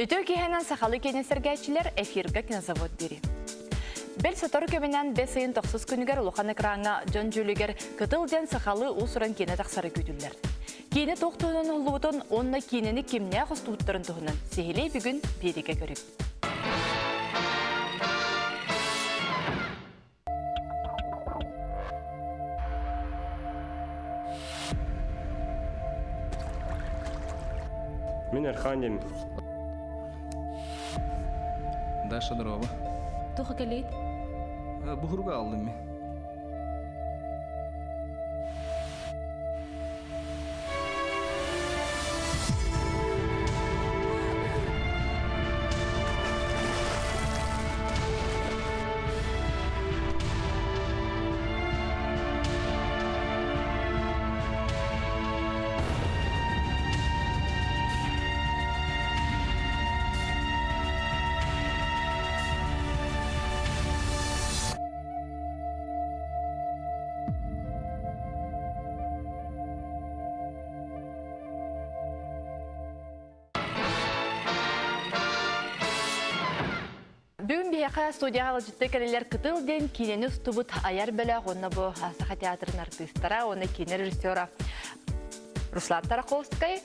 Өтө кихенен сақалы кенесергәчілер эфирға кинозавод бері. Бел сатару көменен 5 айын 9 күнігер ұлған экраңа жон жүлігер кытылден сақалы ұсырын кені тақсары көтілдер. Кені тоқтуының ұлуытын онына кенені кемне құстуыттырын тұғынан сехелей бүгін береге көріп. Мен Арханем. Даша дрова. Туха келейд? Бұғырға алдым мен. Бүгін бейеқа студияға жүтті кәлелер кытылден кинені ұстыбыт аяр бөлі онына бұ Асақа театрын артыстара, оны кине режиссера Руслан Тараховскай,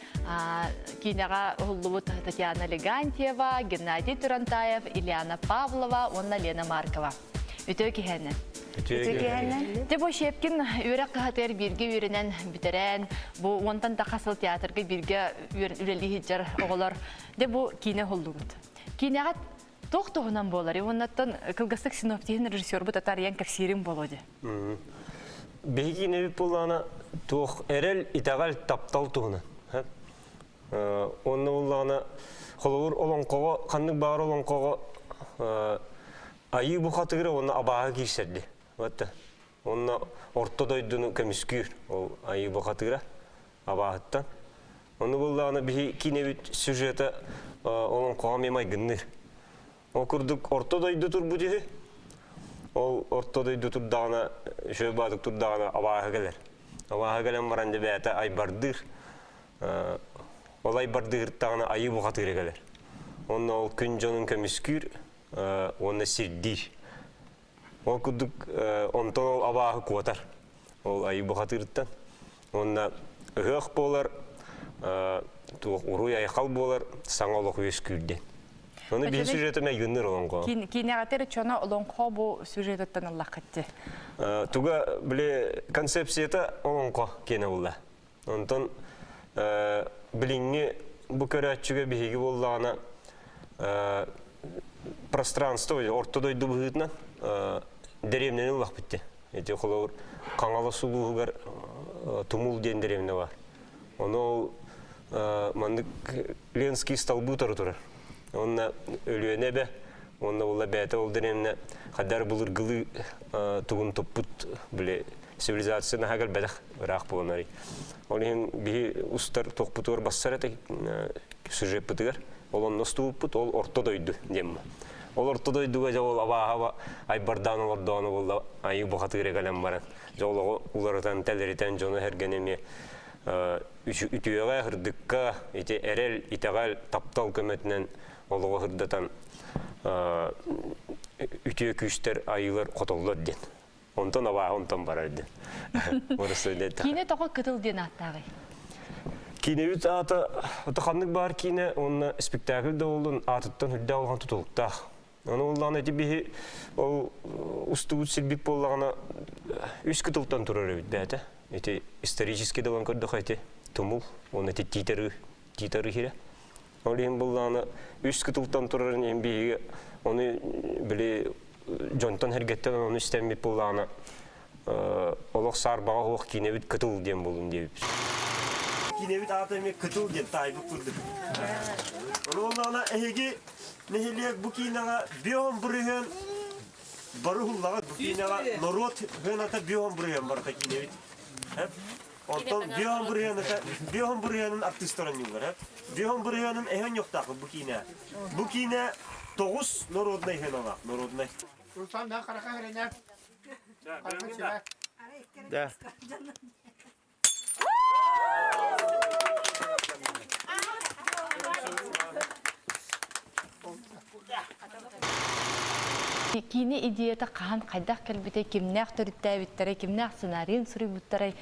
кинеға ұллыбыт Татьяна Легантьева, Геннадий Турантаев, Ильяна Павлова, онына Лена Маркова. Өтө кихені. Де бұ шепкін өрек қағатыр бірге өрінен бітерен, бұ онтан тақасыл театрға бірге үрелі хиджар оғылар. Де бұ кине ұллыбыт. Кинеға тоқтығынан болар, оннаттан кылгастық синоптихин режиссер бұт атариян кәксерін болады. Бейгі небіп болғана тоқ әрел итағал таптал тұғына. Онны болғана қолығыр олонқоға, қандық бағыр олонқоға айы бұқатығыры оны абаға кейсерді. Онны орта дойдыны көміскүйір, ол айы бұқатығыры абағыттан. Онны болғана бейгі небіп сюжеті олонқоға мемай гынныр. Ол күрдік орта дойды тұр бұ дейі. Ол орта дойды тұрдағына, шөй бадық тұрдағына абаға келер. Абаға келен баранды бәті айбардыр. Ол айбардығырттағына айы бұқатығыры келер. Онна ол күн жонын көміскүр, онна сирдир. Ол күрдік онтан ол абаға қуатар. Ол айы бұқатығырттан. Онна үхіқ болар, ұруй айқал болар, саңалық өз күрден. Оны бір сюжетіме юнныр олонға. Кинеғатері чона олонға бұл сюжеттен Allah қытты. Туға біле концепцияты олонға кені олда. Онтан біліңі бұл көрәтшіге бейгі болдағына пространство, ортодойды бұғытына дәревнені олақ бітті. Әте қолауыр қаңалы сұлуғығар тұмыл ден дәревне бар. Оны ол мандық Ленский столбы тұры. Онна өлüene бе, онна ола бәті олдырымна қадар бұлыр ғылы тұғын тұппыт біле цивилизацияны ғагар бәдіқ ұрақ болынары. Олығын бігі ұстар тоқпыты ор бассар әті сюжет бұтығар. Ол онна ұстуыппыт, ол орта дойды демі. Ол орта дойдыға жа ол абаға айбардан олардан олда айы бұқаты керек әлем баран. Жолығы ұларытан тәлерітен жоны әргенеме үтіуеға ғырдыққа әрел итағал таптал көметінен олығы ғырдатан үтіе күштер айылар қотолдар ден. Онтан абаға онтан барар ден. Кине тоға кытыл ден аттағы? Кине үт аты қандық бар кине, оны спектакльді олын атыттан үлді алған тұтылықтақ. Оны олған әті бейі ол ұсты үт сілбік болағына үш кытылтан тұрар өт бәті. Эти исторический даван көрдік әте тұмыл, оны әте титары хире. Олейін болғаны үш кытылтан тұрарын ең бейге, оны біле жонтан әргеттен оны істемет болғаны олық сарбаға оқ кинебіт кытыл ден болын дейбіз. Кинебіт атымен кытыл ден тайбық көрдік. Оны олғаны әйге нәхелек бұл кинаға бион бұрыған бары ғыллаға бұл кинаға народ ғыната бион бұрыған барда кинебіт. Ondan biyon buryanın artistlerin var. Biyon buryanın ehen yok takı bu kine. Bu kine 9 narodna ehen ola. Narodna. Sultan da karaka herene. Da. Кини идеята кахан кайдах келбите кимнах төрүттәбиттере, кимнах сценарийын сурыбыттары.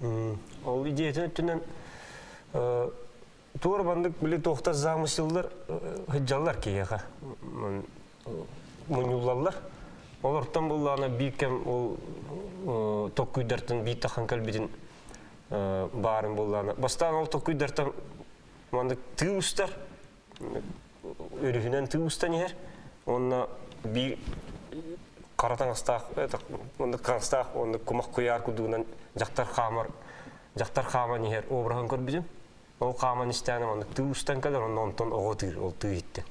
Ол идеятын өттінен туар бандык біле тоқтас замысылдар хыджалар кейеға. Мұнюлалар. Оларттан болғана бейкем ол тоққүйдартын бейтақан кәлбетін барын болғана. Бастан ол тоққүйдартан мандык түй ұстар, өрігінен түй ұстан ер. Онына бей қаратан астақ, онды көмақ қойар күдігінен жақтар қаман ер обырған көрбізім. Ол қаман істәні онды түй ұстан кәлер, онтан оғы түйір, ол түй етті.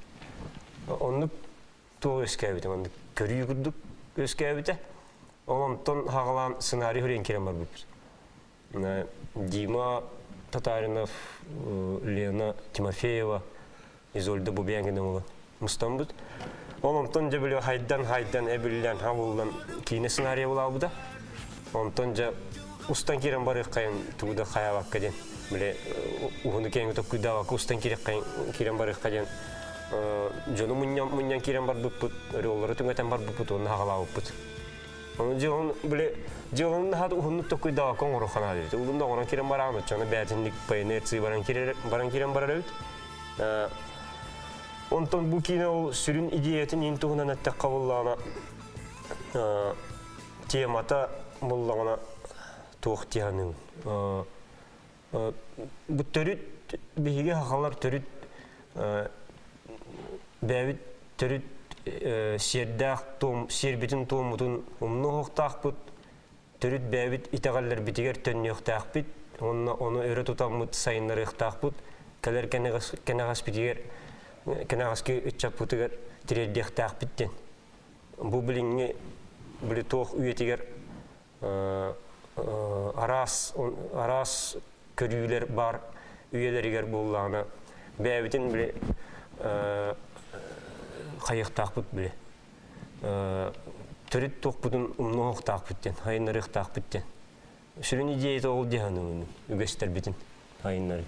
Онды туғы өскәбеті, онды көрі күрдік өскәбеті. Онтан хағалан сценарий хүрен керен бар бұпыз. Дима Татаринов, Лена Тимофеева, Изольда Бубянгина мұстан бұд. Онтан жа білі хайдан әбілден, хавылдан кейіне сценарий бола бұда. Онтан жа ұстан керен бары қайын туғыда қаябақ кәден. Біле ұғынды кәйінгі топ күдава ұстан керен бары қайын. Жоны мұньян керен бар бұппыт, өрелері түңгетен бар бұппыт, оны хағала бұппыт. Жылын хады ұғынды топ күдава көң ұры қана дейді. Ұлында оған керен бар ағымыт, жоны бәтіндік пайынерці баран керен бар әрәуіт. Онтан бұл кейіне ол сүрін идеятын ең тұғынан әттәк қабыллағына темата боллағына тоқ тияның. Бұл түріт, бейге хақалар түріт, бәвіт түріт сербетін томутын ұмны оқтақ бұд, түріт бәвіт итағалар бітігер төнне оқтақ бұд, оны өрі тұтамыд сайынлар оқтақ бұд, кәлер кәнағас бітігер, кәнағаске үтчап бұтығыр тірелді оқтақ бұдтен. Бұл біліңе білі тоқ үйетігер арас көрүйлер бар, үйелерігер болғаны, бәвітін біле қайықтақ бұд біле. Түріт тоқ бұдың ұмны оқтақ бұдтен, хайынлары оқтақ бұдтен. Сүрін идеяты ол дегені үгестер бітін хайынлары.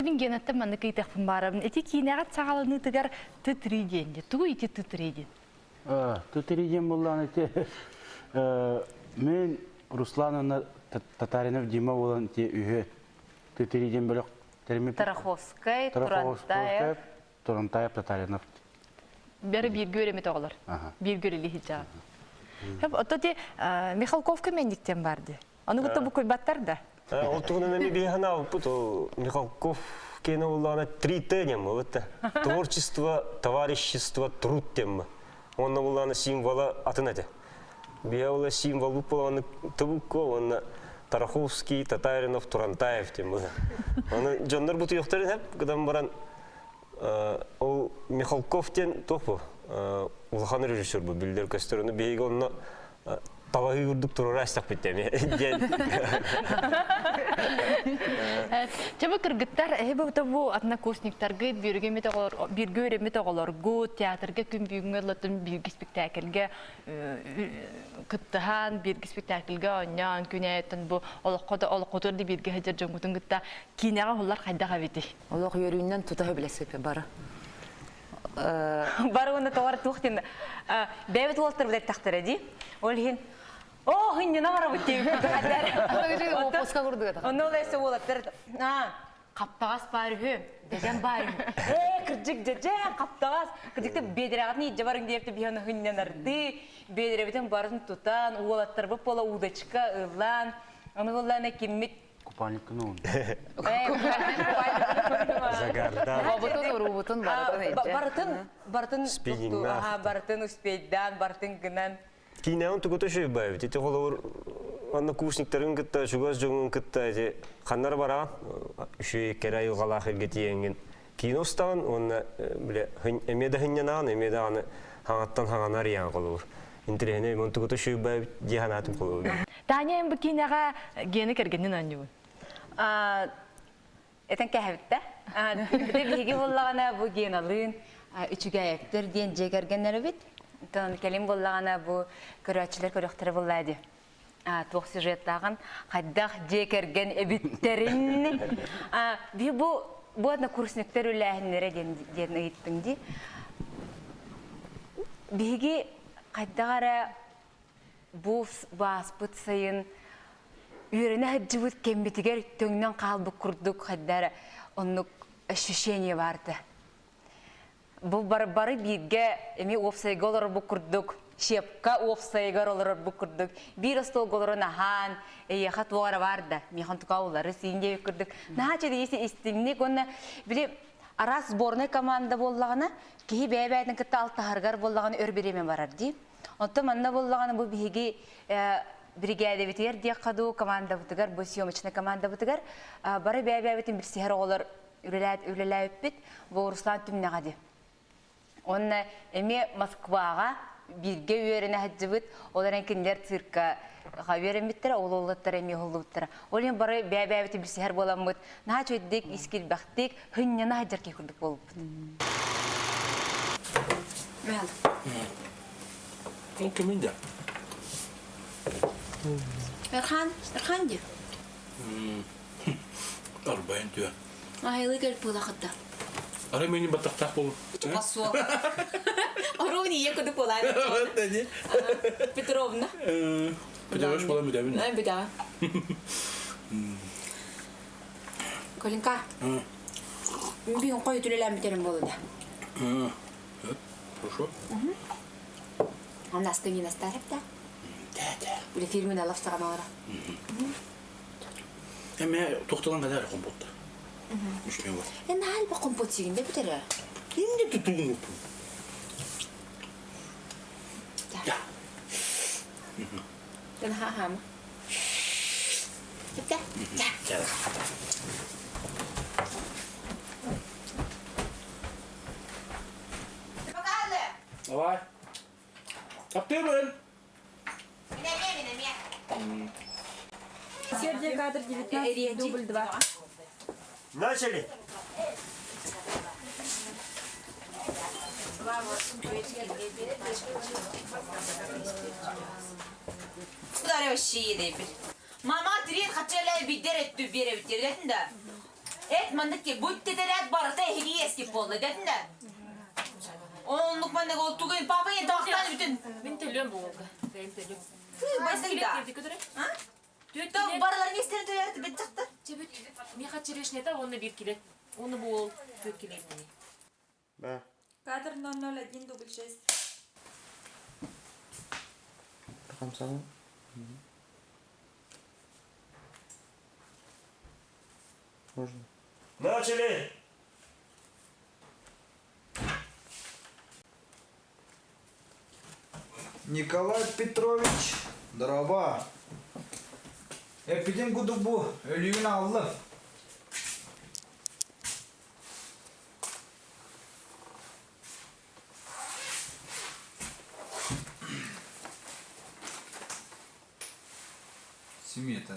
Мен генаттан маны кайтақпын барабын. Әте кейінағат сағалыны тұғар тұтыриден. Тұғы еті тұтыриден? Тұтыриден болған әте. Мен Русланына Татаринов Дима болан үйе тұтыриден бөлік термеп. Тараховскай, Турантаев, Татаринов. Бәрі бір көремет оғылар. Bir göreli hicab. Оттоте Михалковка мендіктен барды. Оны бұтты бұл көйбаттар да? Олтығынан әме бейхана алып Михалков кені олағына 3 тенем. Творчество, товарищество, труд тем. Онна олағына символа атын әді. Бейа ола символ бұл болағына Табуко, онна Тараховский, Татаринов, Турантаев тем. Жондар бұты yoқтарын әп, қыдан баран ол Михалковтен тоқ бұл. Улахан режиссер бұл білдер көстер. Оны бейге онна Талағы үрдік тұрыр әстақ беттеме. Чабы кыргыттар, бұл однокурсниктарға бірге өремет оғыларғы, театрға күн бүйіңі латын бірге спектакльге күттіған, бірге спектакльге оңян, күн әйттін бұл олыққотырды бірге хәдер жоңғытын күтті. Кейінеға олар қайдаға беті? Олық өрінен тұтағы білесіпе бары. Баруына товар тухтин бәбет олтыр билет тахтара ди. Ол хин о хиннена бара бу тип кадәр. Опуска курдуга. Оны лесе олтыр. Каптагас бар хө. Дежен бар. Кырҗык дежен каптагас. Кырҗыкты бедрагны җабарың дип бияны хинненарды. Бедребетен барын тутан, олаттыр бу пола удачка ылан. Аны оллана киммит Купальникны он. Бартын бартын успейдан, бартын гынан. Кинеун тугута шөйбай. Тите голор однокурсниктарын кытта, шугас жоңун кытта, же ханнар бара, үші керай угалах эргетиенген. Киностан, он биле эмеда хыннанан, эмеда аны хаңаттан хаңанар ян голор. Интерене мен тугута шөйбай диханатым голор. Таня эм бикинага гене кергенен анжу. Этен кәһәбитте. Бите биге буллагана бу геналын, үчүгәйектер ден жегергеннәр бит. Тон келим буллагана бу көрәчләр көрәхтәре буллады. Тух сюжеттагын хаддах жекерген эбиттерин. Би бу одна курсниктер үләһеннәре ден әйттең ди. Биге кайдагара бу баспыт сайын үйренә һәҗҗүт кембитигер төңнән калбы курдук хәддәре онлык ощущение барды. Бу бары бирге эми офсайголор бу курдук, шепка офсайголор бу курдук. Бир стол голорына хан, яхат вара барды. Механ тукаулары синде курдук. Нача дейсе истимне гонна биле арас сборная команда боллагына, ки бәбәдән китә алтыһаргар боллагын өрбереме барар ди. Онта манна боллаганы бу биге бригада битер дия каду команда бутыгар, бу съемочная команда бутыгар. Бары бәбәбетин бир сихер олар үлеләп бит, бу Руслан түмнәгә ди. Онна эме Москвага бирге үйренә һәҗҗибит, олардан киндер цирка хәбәрем биттер, ололлаттар эме холлуттар. Олен бары бәбәбетин бир сихер боламыт. Наа чөйдек искил бахтик, хыннана һәҗҗәркә күрдек булып. Мәл. Кеминде? Эрхан ди. Арбайн тüе. Айлы гел булахта. Ара мени батактак бол. Пасо. Орони якуды полай. Петровна. Петрович бола мөдәбин. Най беда. Колинка. Би он кой түлеләм битерем булды. Хорошо. У нас ты не наставит, да? Да. Или фирмы на лавстага мара. Эме токтолан кадар компот. Мишме бар. Энде алба компот сигинде битере. Инде тутугун. Да. Den har ham. Да. Ja. Давай. Каптырын. Сердие кадр 19, дубль 2. Начали. Кудар вообще едет. Мама трин хотела бидерет ту берет дедin de. Et mandık ki bu tetelet barata hediyesi poldu dedin de. Onluk mandık o tugay papaya dağıtan bütün. Ben telefon bu. Ben telefon. Basın da. Ha? Tav baraların isteyen tüyerdi bir çıktı. Çabuk. Ne kaçırış ne de onu bir kilo. Onu bu 4 kilo. Ben. Кадр 001 дубль 6. Rakam sana. Можно. Начали. Николай Петрович, дрова. Эпидем гуду бу, ölüğünü aldım. Simiyete.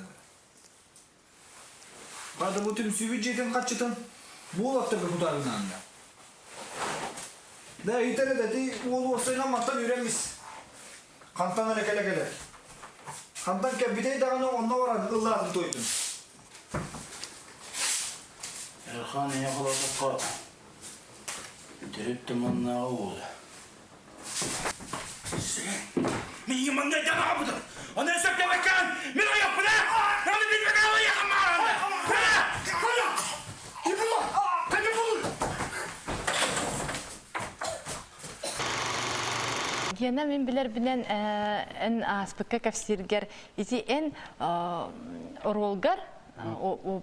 Kadı bu tüm süvüceden kaçıtın. Bu olaktır bir kutarının anda. Da hitere dedi, oğlu olsayla mattan yüremiş. Kantan öyle gele. Kantan ki bir de dağını onunla var, ıllağını doydun. Erhan'ı yakaladık. Bitirip de mannağı oldu. Mini mannağı da mı budur? Ondan sonra da bakan, mino yapı da! Onu bilmek ağlı yakın mağaranda! Hala! Yıkıl lan! Kaçın bulur! Yine min biler bilen en aspıkka kafsirger iti en orolgar o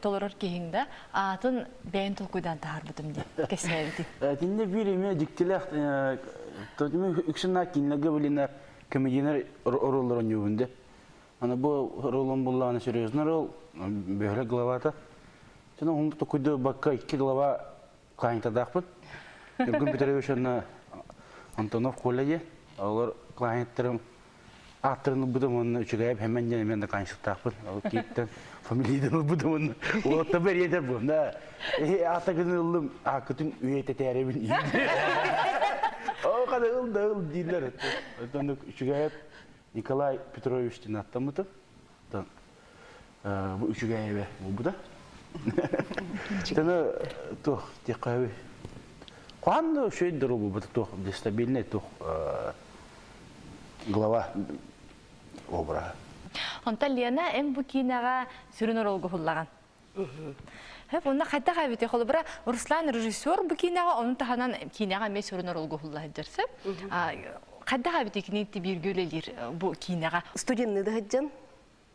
toloror kihinde atın beyin tolkuydan taharbıdım diye keserdi. Tinde bir ime diktiler. Totimi üksünler kinlege bilinler komedyener orollar oynuyordu. Ana bu rolun bullağını seriyorlar rol böyle glavata. Sonra onu da koydu bakka 2 glava kayıta dağıpın. Gün bitiremişler Antonov kolleji. Onlar klientlerim Aktörün bu zamanı üçügayıp hemen hemen de kanşık takpın. O kitten familiyden bu zamanı. O tabi yeter bu. Da atakını ıldım. Akıtın üyete terebin iyi. O kadar ıl değiller. Ondan üçügayıp Nikolay Petrovich'tin atlamıdı. Bu üçügayıp bu da. Tana tuh dikavi. Quando şeydir bu tuh destabilne tuh глава обра. Онта Лена эм бу кинага сүрүнөр олгу хуллаган. Хеп онда кайта кайбыты холбура Руслан режиссер бу кинага онун таханан кинага ме сүрүнөр олгу хуллаган дерсе. Кайта кайбыты кинети бир гөлелер бу кинага. Студентны да хаджан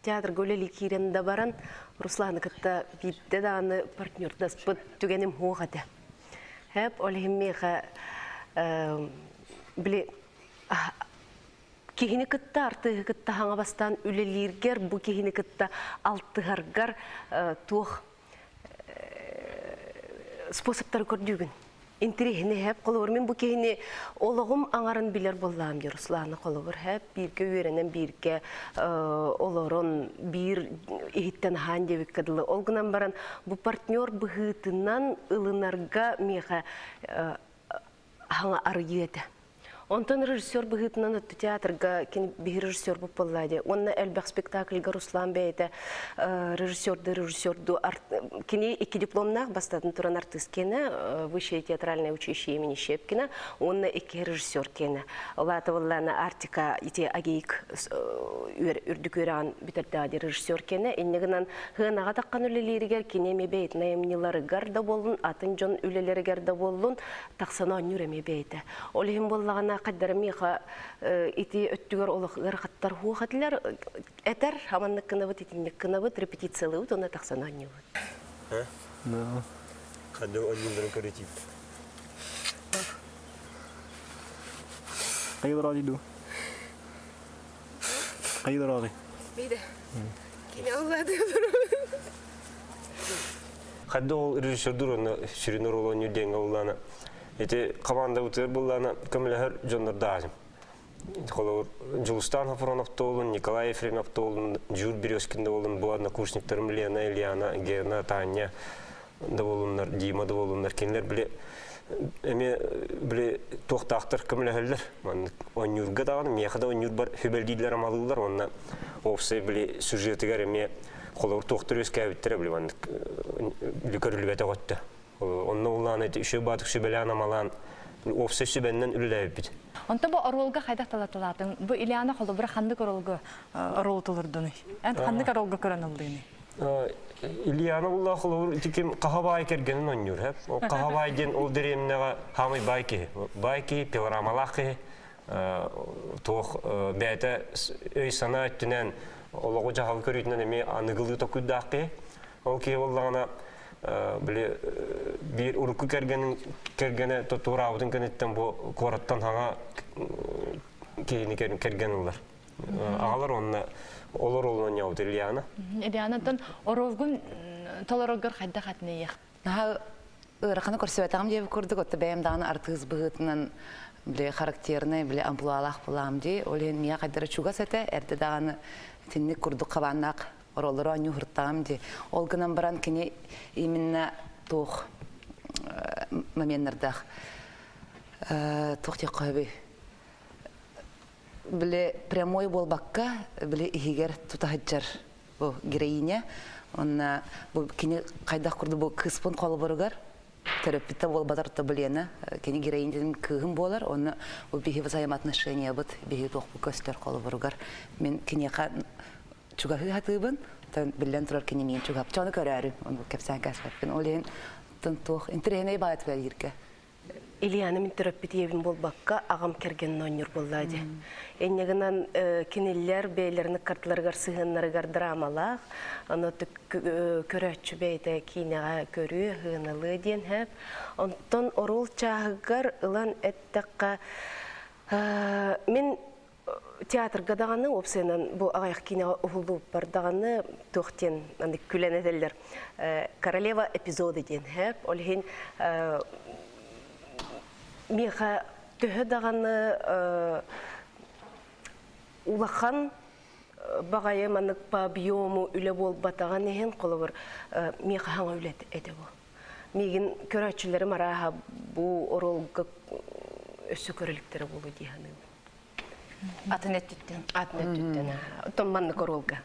театр гөлели киренде баран Руслан кытта битте даны партнердаспыт түгеним хугата. Хеп олхиммеха биле Кихини кытта арты кытта хаңа бастан үлелиргер, бу кихини кытта алтыгаргар тух способтар көрдүгүн. Интерехне хеп колор мен бу кихини ологум аңарын билер боллам ди Русланы колор хеп бирге үйренен бирге олорон бир ихиттен хан дебек кыдылы. Олгунан баран бу партнер быгытынан ылынарга меха хаңа арыйыты. Онтон режиссер быгытынан өтті театрга кен бир режиссер буп боллади. Онна элбек спектакльга Руслан бейте режиссерду кене 2 дипломнах бастатын туран артист кене высшее театральное училище имени Щепкина. Онна 2 режиссер кене. Олата боллана Артика ите агейк үрдүк өран битердади режиссер кене. Эннегинен хынага таккан үлелеригер кене мебейт наемнилары гарда болдун, атын жон үлелери гарда болдун, таксана нүреме бейте. Олим боллагана قدر ميخا إتي أتجر الله غير خطر هو خطلر أتر همنا كنا بتيجي كنا بتريبيتيت سلوت ونا تحسنا نيوت. ها؟ لا. خدوا أني من كريتيف. قيد راضي دو. قيد راضي. بيده. كنا الله ده. خدوا رجال دورنا شرينا رولان يدين أولانا. Эти команда утыр буллана көмөлөр жондар дазым. Холор Жулстан Хафронов толун, Николай Ефремов толун, Жюр Березкин болун, бу однокурсниктарым Лена, Ильяна, Гена, Таня да болундар, Дима да болундар. Кенлер биле эме биле токтактыр көмөлөрлөр. Мен онюрга даган, мехада онюр бар, хөбелдилер амалылар, онна опсы биле сюжетигер эме холор токтор өскәбиттер биле мен лүкөрлүбөтө готты. Онна улан эти үшө батык шүбелана малан опсы шүбеннен үлелебит. Онта бу оролга кайда талатылатын? Бу Ильяна холо бир хандык оролга орол тулурдуны. Ан хандык оролга көрөн алдыны. Ильяна улла холо тиким кахабай кергенин онюр хеп. О кахабай ден ол деремнега хамый байки пилорамалакы тох бете өй сана түнен олого жагал көрүтүнөн эми аныгылы токудакы. Ол ки боллагана биле бир урукку кергене тотураудын кенеттен бу кораттан хага кейини керген улар. Агалар онна олор олон яуд Ильяна. Ильянатан оролгун толорогор кайда хатныя. Наха ыраханы көрсөтөгөм деп көрдүк, отто бэм дагы артыгыз быгытынан биле характерный, биле амплуалах булам ди. Олен мия кайдара чугас эте, эрде дагы тинник курдук кабаннак ороллары аню хыртам ди. Олгынан баран кини именно тох моменттардах тох текаби. Биле прямой болбакка, биле игер тутахаджар бу героиня. Онна бу кини кайдах курду бу кыспын колу барыгар. терапевта болбатар таблена кени героинден кыгым болар оны убихи взаимоотношения бут бихи тохпу көстөр колу буругар мен кинеха чугахы хатыбын тан билен турар кени мен чугап чаны көрәрү оны кепсан касаппын олен тантох интерене баат верирке Ильяна мен терапевтиевин болбакка агам керген нонюр боллади. Эннегенен кинеллер бейлерни картларгар сыгыннарыгар драмалах, аны көрөчү бейте кинега көрүү хынылы ден хеп. Онтон орул чагыгар ылан эттекка мен театрга даганы опсенен бу агаяк кинега ухулуп бардаганы тохтен аны күлөнөтелер. Королева эпизоды ден хеп. Олхин Меха төһө дағаны улахан бағайы манық па биому үлі бол батаған ехен қолы меха хаңа үлет әді бұл. Меген көрәтшілері мараға бұл оролғы өсі көріліктері болу дейханы. Атын өттіттен. Атын өттіттен. Тон манық оролға.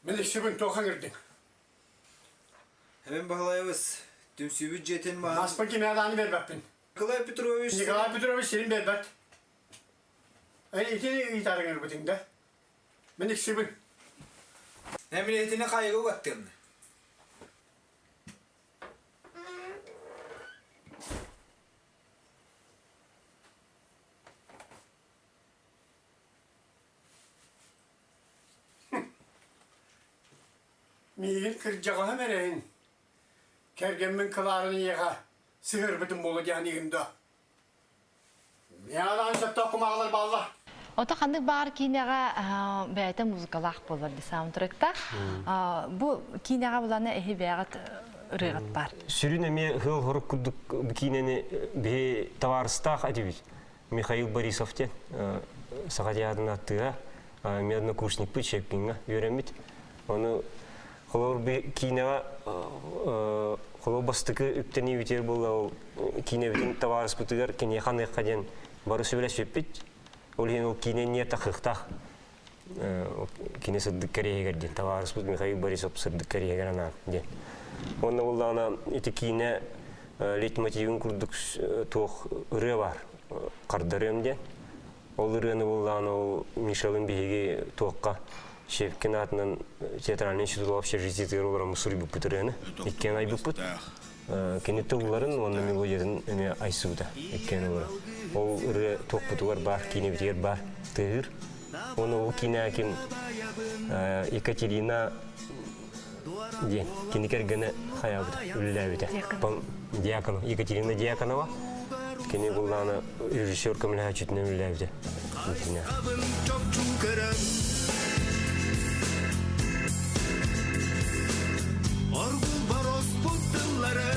Мен ішібін тоқаң үрдің. Hemen bağlayabız. Tümsü jetin var. Nasıl ki meydanı berbatpın. Nikolay Petrovich senin berbat. İtini itarın örgütün de. Ben işibin. Emniyetine kaygı battım. Miyil kırcağı hem ereğin. Kergemmin kılarını yığa. Sığır bütün bolu diyen yığında. Meydan sattı okumağlar bağlar. Ота хандык бар кинега бәйте музыкалах болар ди саундтректа. Бу кинега буланы эхи бәгат рыгат бар. Сүрүнө ме хыл хорук кудук кинени бе товарстах адибит. Михаил Борисов те сагадиядын аттыга мен однокурсник пычепкинга үйрөнмүт. Оны холор бе кинега холобастыкы үптени битер болду. Кинебитин товарспытыгар кине ханы каден бары сөйлөшүппүт. Олин ол кине не тахыхтах. Кине сыдык керегер ден. Товарспыт Михаил Борисов сыдык керегер ана ден. Оны олдана эти кине лейтмотивин курдук тох ыры бар. Кардарым ден. Ол ырыны олдана ол Мишелин беги тохка Шевкин атынан театральный институт общежития ролора мусури бупут ырыны. Иккен ай бупут. Кенетте уларын оны мелодиясын эме айсууда. Иккен улары. Ол ыры тохпутугар бар, кинебитер бар, тыгыр. Оны ол кинеакин Екатерина ден, кинекергені хаябыда, үліләбіде. Дьяконова, Екатерина Дьяконова. Кене бұлданы режиссер көмілі әчетіне үліләбіде. Оргул барос бұттылары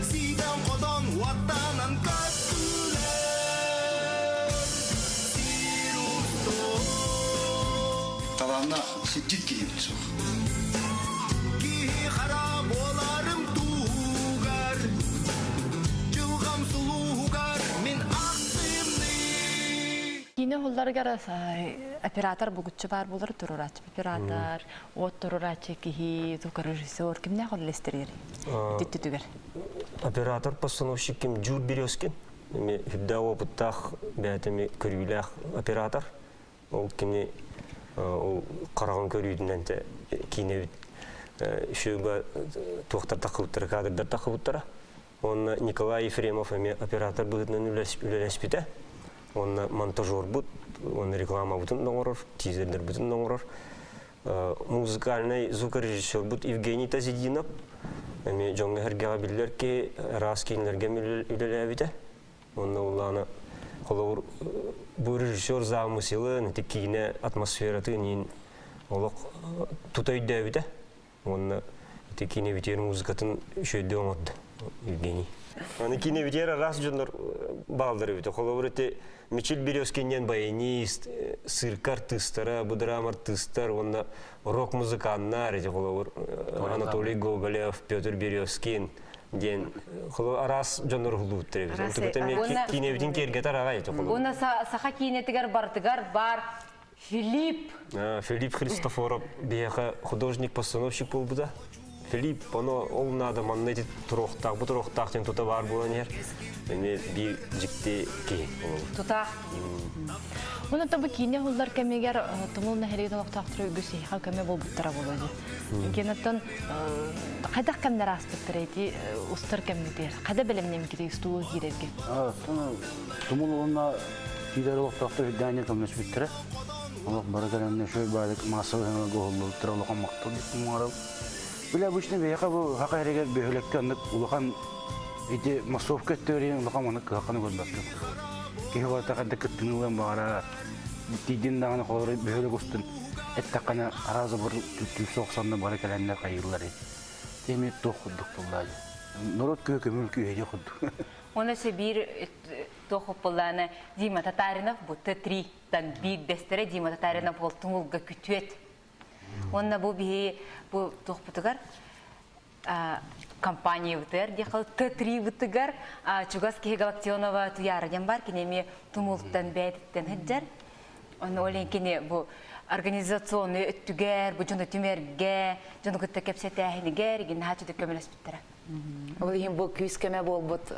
Сидан қодан уаттанан көттілер Сирусто Tavanna siddit giyip çok. Ки харап оларым туғар Жылғам сұлуғар Мен ақтымны Кине холларгар оператор бугутчу бар булар турурач оператор, от турурач кихи тука режиссер кимне холлестерер. Диттүгер. Оператор, постановщик ким Джур Березкин. Эми хүдда опыттах бәтеме көрүләх оператор. Ол кимне ол караган көрүдүнөн те кине шуба тохтар такыптыр, кадрдар такыптыр. Он Николай Ефремов эми оператор бүгүнөн үлелеспите. Он монтажер бут, он реклама бутын доңорор, тизерлер бутын доңорор. Музыкальный звукорежиссер бут Евгений Тазидинов. Эми жоңга хергага билер ки раз кинлерге үлелебите. Он улана холор бу режиссер замысылы, тикине атмосфераты нин олок тутайдабите. Он тикине битер музыкатын шөйдө оңотду Евгений. Аны кине битер раз жонор балдыры бите. Холор Мичел Березкинен баянист, цирк артисттары, драма артисттар, онда рок-музыканттар, Анатолий Гоголев, Петр Березкин, ден арас жонор хулуттыр. Кинебитин кергетар агай. Уна саха кинетигер бартыгар бар Филипп. Филипп Христофоров бияха художник-постановщик болбуда. Филипп, оно олнада манна эти турохтак, бу турохтак тен тута бар болан ер. Эми бир жикте ки. Тута. Оны табы кине хуллар кемегер тумул нәһәрен оқтақтыры үгүсі ха кеме болбуттара болады. Кенеттен кайдак кемдер аспыттыр эти устар кемдер. Кайда белемнем кире стул кирерге. Тумул онна тидер оқтақтыры дәне кемес биттер. Аллах баракаланна шөй бадык масылына голлу туралыга мактал дисмарал. Биле бушне бейка бу хакайреге бөһөлөккө андык улахан эти массовка теорияны улахан маны хаканы көрбөктү. Кихвата кадда кыттыңылан бара тидин даганы холор бөһөлөк устун эттакана аразы бир түтү соксанна баракаланна кайыллары. Теми тохудук буллай. Народ көкөмүл күйе кудду. Оны себир тохуп булланы Дима Татаринов бу Т3 тан биг дестере Дима Татаринов бол тумулга күтүет. Онна бу би бу тохпутугар компания бутер дехал Т3 бутугар Чугаски Галактионова туярден бар кинеме тумултан бәйттен хәҗәр. Оны олен кине бу организационный өттүгәр бу жонда түмәргә, жонда күтә кепсәтәһинегәр ген хәҗәдә көмеләс биттәр. Ол ем бу күз кеме болбут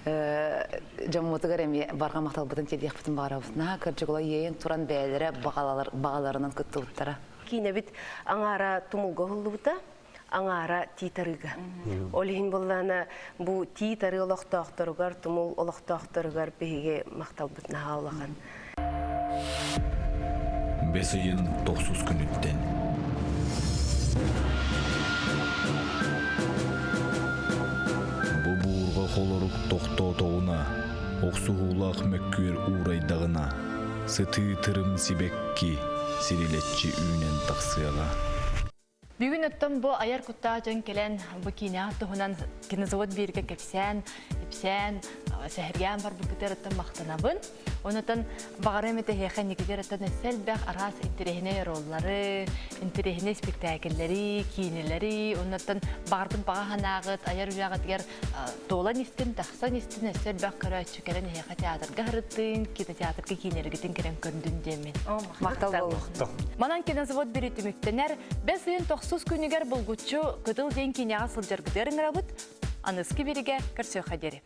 жаммутугар эми барга мактал бутын тедиях бутын барабыз. На кыржыгыла ең туран бәйләре багаларынан кыттылыктара. Кине бит аңара тумулга хуллубута, аңара титарыга. Олин боллана бу титары олоқтоқтырыгар, тумул олоқтоқтырыгар беге мактал бутна хаулаган. Бесийин 9 күнүттен. Бу буурга холорук токтотоуна, оксугулак мөккүр урайдагына, сыты тырым сибекки, сирилетчи үйнен таксыяла. Бүгін өттім бұл аяр құттаға жөн келен бұл кейіне аттығынан кинозавод берге кепсен, епсен, сәхірген бар бұл күтер өттім мақтанабын. Онытын бағары әметі хейхэн некедер өттін әсел бәқ арас интерехіне роллары, интерехіне спектакеллері, кейінелері, онытын бағардың баға ханағыт, аяр үйағыт гер толан істін, тақсан істін әсел бәқ көрі чүкелен хейха театрға ғырыттың, кинотеатрға кейінелігітін керен көріндін демен. Мақтал бол. Манан кинозавод бері түміктенер, бәс үйін 9 күнігер бұлғучу күділ ден кейінеға сылжар күдерін рабыт, анысқы беріге көрсөй қадері.